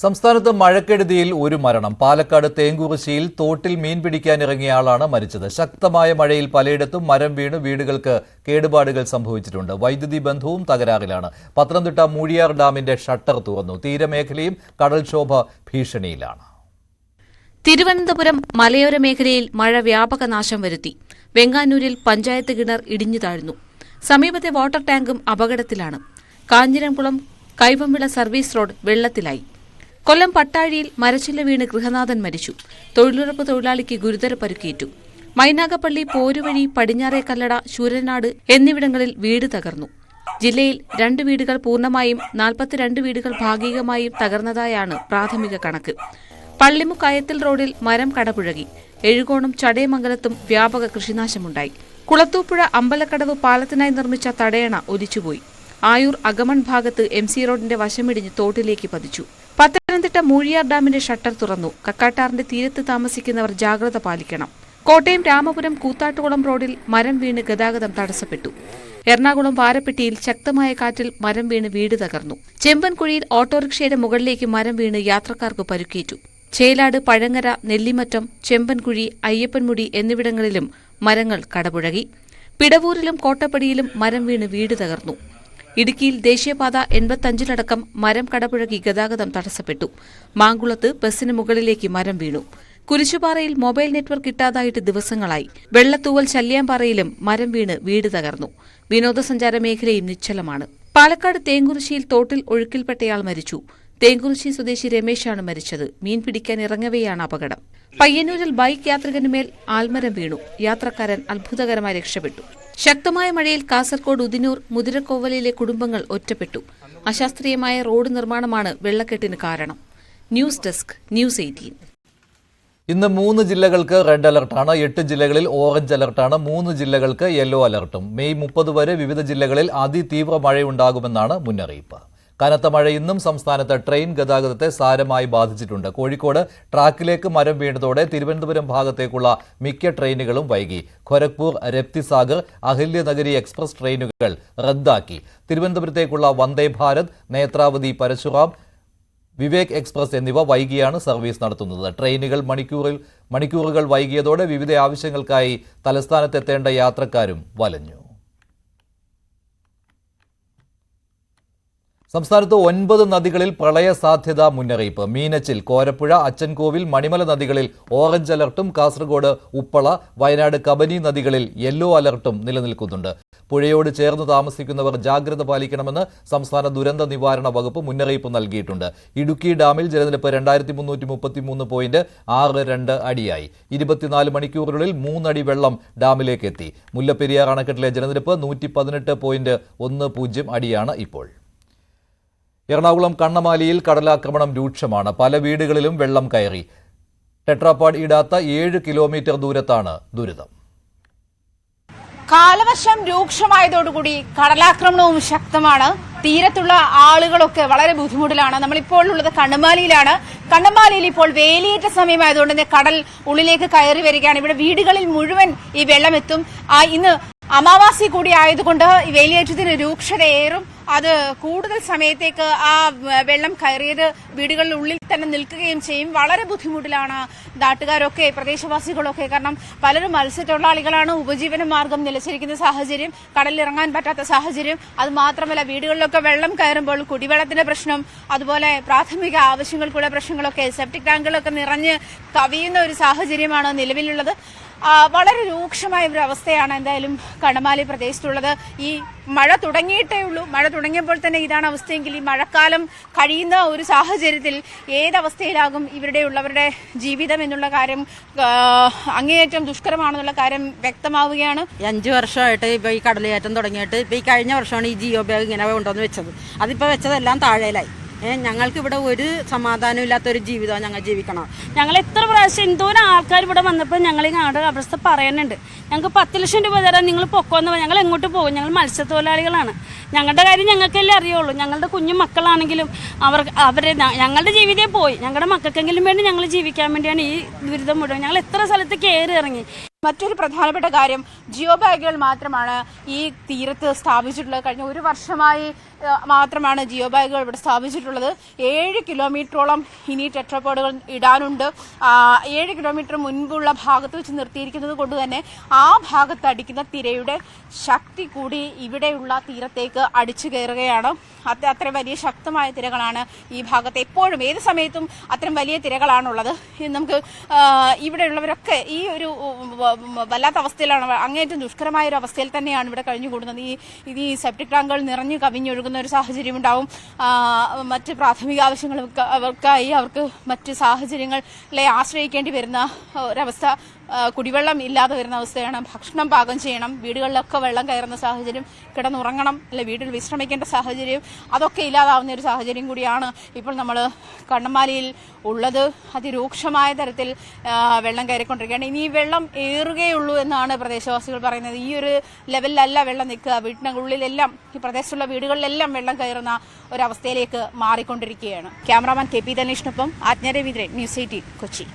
സംസ്ഥാനത്ത് മഴക്കെടുതിയിൽ ഒരു മരണം. പാലക്കാട് തേങ്കുറിശ്ശിയിൽ തോട്ടിൽ മീൻ പിടിക്കാനിറങ്ങിയ ആളാണ് മരിച്ചത്. ശക്തമായ മഴയിൽ പലയിടത്തും മരം വീണ് വീടുകൾക്ക് കേടുപാടുകൾ സംഭവിച്ചിട്ടുണ്ട്. വൈദ്യുതി ബന്ധവും തകരാറിലാണ്. പത്തനംതിട്ട മൂഴിയാർ ഡാമിന്റെ ഷട്ടർ തുറന്നു. തീരമേഖലയും കടൽക്ഷോഭ ഭീഷണിയിലാണ്. തിരുവനന്തപുരം മലയോര മേഖലയിൽ മഴ വ്യാപക നാശം വരുത്തി. വെങ്ങാനൂരിൽ പഞ്ചായത്ത് കിണർ ഇടിഞ്ഞു താഴ്ന്നു. സമീപത്തെ വാട്ടർ ടാങ്കും അപകടത്തിലാണ്. കാഞ്ഞിരംകുളം കൈവമ്പിള സർവീസ് റോഡ് വെള്ളത്തിലായി. കൊല്ലം പട്ടാഴിയിൽ മരച്ചില്ല വീണ് ഗൃഹനാഥൻ മരിച്ചു. തൊഴിലുറപ്പ് തൊഴിലാളിക്ക് ഗുരുതര പരുക്കേറ്റു. മൈനാഗപ്പള്ളി, പോരുവഴി, പടിഞ്ഞാറേ കല്ലട, ശൂരനാട് എന്നിവിടങ്ങളിൽ വീട് തകർന്നു. ജില്ലയിൽ 2 വീടുകൾ പൂർണ്ണമായും 42 വീടുകൾ ഭാഗികമായും തകർന്നതായാണ് പ്രാഥമിക കണക്ക്. പള്ളിമുക്കയത്തിൽ റോഡിൽ മരം കടപുഴകി. എഴുകോണം ചടയമംഗലത്തും വ്യാപക കൃഷിനാശമുണ്ടായി. കുളത്തൂപ്പുഴ അമ്പലക്കടവ് പാലത്തിനായി നിർമ്മിച്ച തടയണ ഒലിച്ചുപോയി. ആയൂർ അഗമൺ ഭാഗത്ത് MC റോഡിന്റെ വശമിടിഞ്ഞ് തോട്ടിലേക്ക് പതിച്ചു. പത്തനംതിട്ട മൂഴിയാർ ഡാമിന്റെ ഷട്ടർ തുറന്നു. കക്കാട്ടാറിന്റെ തീരത്ത് താമസിക്കുന്നവർ ജാഗ്രത പാലിക്കണം. കോട്ടയം രാമപുരം കൂത്താട്ടുകുളം റോഡിൽ മരം വീണ് ഗതാഗതം തടസ്സപ്പെട്ടു. എറണാകുളം വാരപ്പെട്ടിയിൽ ശക്തമായ കാറ്റിൽ മരം വീണ് വീട് തകർന്നു. ചെമ്പൻകുഴിയിൽ ഓട്ടോറിക്ഷയുടെ മുകളിലേക്ക് മരം വീണ് യാത്രക്കാർക്ക് പരുക്കേറ്റു. ചേലാട്, പഴങ്ങര, നെല്ലിമറ്റം, ചെമ്പൻകുഴി, അയ്യപ്പൻമുടി എന്നിവിടങ്ങളിലും മരങ്ങൾ കടപുഴകി. പിടവൂരിലും കോട്ടപ്പടിയിലും മരം വീണ് വീട് തകർന്നു. ഇടുക്കിയിൽ ദേശീയപാത 85-ലടക്കം മരം കടപുഴകി ഗതാഗതം തടസ്സപ്പെട്ടു. മാങ്കുളത്ത് ബസിന് മുകളിലേക്ക് മരം വീണു. കുരിശുപാറയിൽ മൊബൈൽ നെറ്റ്വർക്ക് കിട്ടാതായിട്ട് ദിവസങ്ങളായി. വെള്ളത്തൂവൽ ശല്യാംപാറയിലും മരം വീണ് വീട് തകർന്നു. വിനോദസഞ്ചാര മേഖലയും നിശ്ചലമാണ്. പാലക്കാട് തേങ്കുറിശ്ശിയിൽ തോട്ടിൽ ഒഴുക്കിൽപ്പെട്ടയാൾ മരിച്ചു. തേങ്കുറിശ്ശി സ്വദേശി രമേശാണ് മരിച്ചത്. മീൻ പിടിക്കാൻ ഇറങ്ങവെയാണ് അപകടം. പയ്യന്നൂരിൽ ബൈക്ക് യാത്രികനുമേൽ ആൽമരം വീണു. യാത്രക്കാരൻ അത്ഭുതകരമായി രക്ഷപ്പെട്ടു. ശക്തമായ മഴയിൽ കാസർകോട് ഉദിനൂർ മുതിരക്കോവലിലെ കുടുംബങ്ങൾ ഒറ്റപ്പെട്ടു. അശാസ്ത്രീയമായ റോഡ് നിർമ്മാണമാണ് വെള്ളക്കെട്ടിന് കാരണം. News desk, news 18. ഇന്ന് 3 ജില്ലകൾക്ക് റെഡ് അലർട്ടാണ്. 8 ജില്ലകളിൽ ഓറഞ്ച് അലർട്ടാണ്. 3 ജില്ലകൾക്ക് യെല്ലോ അലർട്ടും. മെയ് 30 വരെ വിവിധ ജില്ലകളിൽ അതിതീവ്ര മഴയുണ്ടാകുമെന്നാണ് മുന്നറിയിപ്പ്. കനത്ത മഴ ഇന്നും സംസ്ഥാനത്ത് ട്രെയിൻ ഗതാഗതത്തെ സാരമായി ബാധിച്ചിട്ടുണ്ട്. കോഴിക്കോട് ട്രാക്കിലേക്ക് മരം വീണതോടെ തിരുവനന്തപുരം ഭാഗത്തേക്കുള്ള മിക്ക ട്രെയിനുകളും വൈകി. ഖൊരഗ്പൂർ, രപ്തിസാഗർ, അഹില്യനഗരി എക്സ്പ്രസ് ട്രെയിനുകൾ റദ്ദാക്കി. തിരുവനന്തപുരത്തേക്കുള്ള വന്ദേ ഭാരത്, നേത്രാവതി, പരശുറാം, വിവേക് എക്സ്പ്രസ് എന്നിവ വൈകിയാണ് സർവീസ് നടത്തുന്നത്. ട്രെയിനുകൾ മണിക്കൂറുകൾ വൈകിയതോടെ വിവിധ ആവശ്യങ്ങൾക്കായി തലസ്ഥാനത്തെത്തേണ്ട യാത്രക്കാരും വലഞ്ഞു. സംസ്ഥാനത്ത് 9 നദികളിൽ പ്രളയ സാധ്യതാ മുന്നറിയിപ്പ്. മീനച്ചിൽ, കോരപ്പുഴ, അച്ചൻകോവിൽ, മണിമല നദികളിൽ ഓറഞ്ച് അലർട്ടും കാസർഗോഡ്, ഉപ്പള, വയനാട്, കബനി നദികളിൽ യെല്ലോ അലർട്ടും നിലനിൽക്കുന്നുണ്ട്. പുഴയോട് ചേർന്ന് താമസിക്കുന്നവർ ജാഗ്രത പാലിക്കണമെന്ന് സംസ്ഥാന ദുരന്ത നിവാരണ വകുപ്പ് മുന്നറിയിപ്പ് നൽകിയിട്ടുണ്ട്. ഇടുക്കി ഡാമിൽ ജലനിരപ്പ് 2333.62 അടിയായി. 24 മണിക്കൂറിനുള്ളിൽ 3 അടി വെള്ളം ഡാമിലേക്ക് എത്തി. മുല്ലപ്പെരിയാർ അണക്കെട്ടിലെ ജലനിരപ്പ് 118.10 അടിയാണ് ഇപ്പോൾ. എറണാകുളം കണ്ണമാലിയിൽ കടലാക്രമണം രൂക്ഷമാണ്. പല വീടുകളിലും വെള്ളം കയറി. ടെട്രാപാഡ് ഇടാത്ത 7 കിലോമീറ്റർ ദൂരത്താണ് ദുരിതം. കാലവർഷം രൂക്ഷമായതോടുകൂടി കടലാക്രമണവും ശക്തമാണ്. തീരത്തുള്ള ആളുകളൊക്കെ വളരെ ബുദ്ധിമുട്ടിലാണ്. നമ്മളിപ്പോൾ ഉള്ളത് കണ്ണമാലിയിലാണ്. കണ്ണമാലിയിൽ ഇപ്പോൾ വേലിയേറ്റ സമയമായതുകൊണ്ട് തന്നെ കടൽ ഉള്ളിലേക്ക് കയറി വരികയാണ്. ഇവിടെ വീടുകളിൽ മുഴുവൻ ഈ വെള്ളം എത്തും. ഇന്ന് അമാവാസി കൂടി ആയതുകൊണ്ട് ഈ വേലിയേറ്റത്തിന് രൂക്ഷതയേറും. അത് കൂടുതൽ സമയത്തേക്ക് ആ വെള്ളം കയറിയത് വീടുകളുടെ ഉള്ളിൽ തന്നെ നിൽക്കുകയും ചെയ്യും. വളരെ ബുദ്ധിമുട്ടിലാണ് നാട്ടുകാരൊക്കെ, പ്രദേശവാസികളൊക്കെ. കാരണം പലരും മത്സ്യത്തൊഴിലാളികളാണ്. ഉപജീവന മാർഗം നിലച്ചിരിക്കുന്ന സാഹചര്യം, കടലിലിറങ്ങാൻ പറ്റാത്ത സാഹചര്യം. അത് മാത്രമല്ല, വീടുകളിലൊക്കെ വെള്ളം കയറുമ്പോൾ കുടിവെള്ളത്തിന്റെ പ്രശ്നം, അതുപോലെ പ്രാഥമിക ആവശ്യങ്ങൾക്കുള്ള പ്രശ്നങ്ങളൊക്കെ, സെപ്റ്റിക് ടാങ്കുകളൊക്കെ നിറഞ്ഞ് കവിയുന്ന ഒരു സാഹചര്യമാണ് നിലവിലുള്ളത്. വളരെ രൂക്ഷമായ ഒരു അവസ്ഥയാണ് എന്തായാലും കണ്ണമാലി പ്രദേശത്തുള്ളത്. ഈ മഴ തുടങ്ങിയിട്ടേ ഉള്ളൂ. മഴ തുടങ്ങിയപ്പോൾ തന്നെ ഇതാണ് അവസ്ഥയെങ്കിൽ ഈ മഴക്കാലം കഴിയുന്ന ഒരു സാഹചര്യത്തിൽ ഏതവസ്ഥയിലാകും ഇവരുടെ ജീവിതം എന്നുള്ള കാര്യം അങ്ങേയറ്റം ദുഷ്കരമാണെന്നുള്ള കാര്യം വ്യക്തമാവുകയാണ്. 5 വർഷമായിട്ട് ഇപ്പൊ ഈ കടലേറ്റം തുടങ്ങിയിട്ട് ഇപ്പൊ ഈ കഴിഞ്ഞ വർഷമാണ് ഈ ജിയോ ബാഗ് ഇങ്ങനെ കൊണ്ടുവന്ന് വെച്ചത്. അതിപ്പോ വെച്ചതെല്ലാം താഴേലായി. ഞങ്ങൾക്ക് ഇവിടെ ഒരു സമാധാനം ഇല്ലാത്തൊരു ജീവിതമാണ് ഞങ്ങൾ ജീവിക്കണം. ഞങ്ങൾ എത്ര പ്രാവശ്യം എന്തോരം ആൾക്കാർ ഇവിടെ വന്നപ്പോൾ ഞങ്ങൾ ഈ നാട് അവസ്ഥ പറയുന്നുണ്ട്. ഞങ്ങൾക്ക് 10 ലക്ഷം രൂപ തരാൻ നിങ്ങൾ പൊക്കോന്ന് ഞങ്ങൾ എങ്ങോട്ട് പോകും? ഞങ്ങൾ മത്സ്യത്തൊഴിലാളികളാണ്. ഞങ്ങളുടെ കാര്യം ഞങ്ങൾക്കല്ലേ അറിയുള്ളൂ. ഞങ്ങളുടെ കുഞ്ഞു മക്കളാണെങ്കിലും ഞങ്ങളുടെ ജീവിതം പോയി. ഞങ്ങളുടെ മക്കൾക്കെങ്കിലും വേണ്ടി ഞങ്ങൾ ജീവിക്കാൻ വേണ്ടിയാണ് ഈ ദുരിതം മുഴുവൻ. ഞങ്ങൾ എത്ര സ്ഥലത്ത് കയറി ഇറങ്ങി. മറ്റൊരു പ്രധാനപ്പെട്ട കാര്യം ജിയോ ബാഗുകൾ മാത്രമാണ് ഈ തീരത്ത് സ്ഥാപിച്ചിട്ടുള്ളത്. കഴിഞ്ഞ 1 വർഷമായി മാത്രമാണ് ജിയോ ബാഗുകൾ ഇവിടെ സ്ഥാപിച്ചിട്ടുള്ളത്. 7 കിലോമീറ്ററോളം ഇനി ടെട്രാപോഡുകൾ ഇടാനുണ്ട്. 7 കിലോമീറ്റർ മുൻപുള്ള ഭാഗത്ത് വെച്ച് നിർത്തിയിരിക്കുന്നത് കൊണ്ട് തന്നെ ആ ഭാഗത്ത് അടിക്കുന്ന തിരയുടെ ശക്തി കൂടി ഇവിടെയുള്ള തീരത്തേക്ക് അടിച്ചു കയറുകയാണ്. അത്ര വലിയ ശക്തമായ തിരകളാണ് ഈ ഭാഗത്ത്. എപ്പോഴും ഏത് സമയത്തും അത്തരം വലിയ തിരകളാണുള്ളത്. നമുക്ക് ഇവിടെയുള്ളവരൊക്കെ ഈ ഒരു വല്ലാത്ത അവസ്ഥയിലാണ്, അങ്ങേറ്റം ദുഷ്കരമായ ഒരു അവസ്ഥയിൽ തന്നെയാണ് ഇവിടെ കഴിഞ്ഞുകൂടുന്നത്. ഈ സെപ്റ്റിക് ടാങ്കുകൾ നിറഞ്ഞു കവിഞ്ഞൊഴുകുന്ന ഒരു സാഹചര്യം ഉണ്ടാവും. മറ്റ് പ്രാഥമിക ആവശ്യങ്ങൾക്കായി അവർക്ക് മറ്റ് സാഹചര്യങ്ങളെ ആശ്രയിക്കേണ്ടി വരുന്ന ഒരവസ്ഥ, കുടിവെള്ളം ഇല്ലാതെ വരുന്ന അവസ്ഥയാണ്. ഭക്ഷണം പാകം ചെയ്യണം, വീടുകളിലൊക്കെ വെള്ളം കയറുന്ന സാഹചര്യം, കിടന്നുറങ്ങണം, അല്ലെ വീട്ടിൽ വിശ്രമിക്കേണ്ട സാഹചര്യം, അതൊക്കെ ഇല്ലാതാവുന്ന ഒരു സാഹചര്യം കൂടിയാണ് ഇപ്പോൾ നമ്മൾ കണ്ണമാലിയിൽ ഉള്ളത്. അതിരൂക്ഷമായ തരത്തിൽ വെള്ളം കയറിക്കൊണ്ടിരിക്കുകയാണ്. ഇനി വെള്ളം ഏറുകയുള്ളൂ എന്നാണ് പ്രദേശവാസികൾ പറയുന്നത്. ഈ ഒരു ലെവലിലല്ല വെള്ളം നിൽക്കുക. വീട്ടിനുള്ളിലെല്ലാം, ഈ പ്രദേശത്തുള്ള വീടുകളിലെല്ലാം വെള്ളം കയറുന്ന ഒരവസ്ഥയിലേക്ക് മാറിക്കൊണ്ടിരിക്കുകയാണ്. ക്യാമറാമാൻ KP ധനേഷിനൊപ്പം ആജ്ഞ രവീന്ദ്രൻ, ന്യൂസ് 18 കൊച്ചി.